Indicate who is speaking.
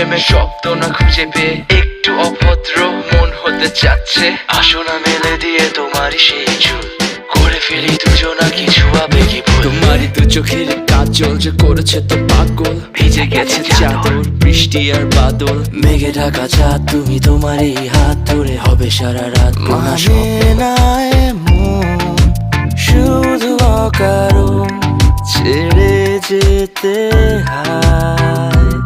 Speaker 1: প্রেমের শব্দ না খুঁজে পেয়ে একটু অভদ্র মন হতে চাচ্ছে। আসো না মেলে দিয়ে তোমারই সেই চুল, করে ফেলি দুজনা কিছু আবেগী ভুল। তোমারই দু চোখের কাজল যে করেছে তো পাগল, ভিজে গেছে চাদর বৃষ্টি আর বাদল। মেঘে ঢাকা চাঁদ তুমি তোমারই হাত ধরে হবে সারা রাত।
Speaker 2: মানে না এমন শুধু অকারণ ছেড়ে যেতে হয়।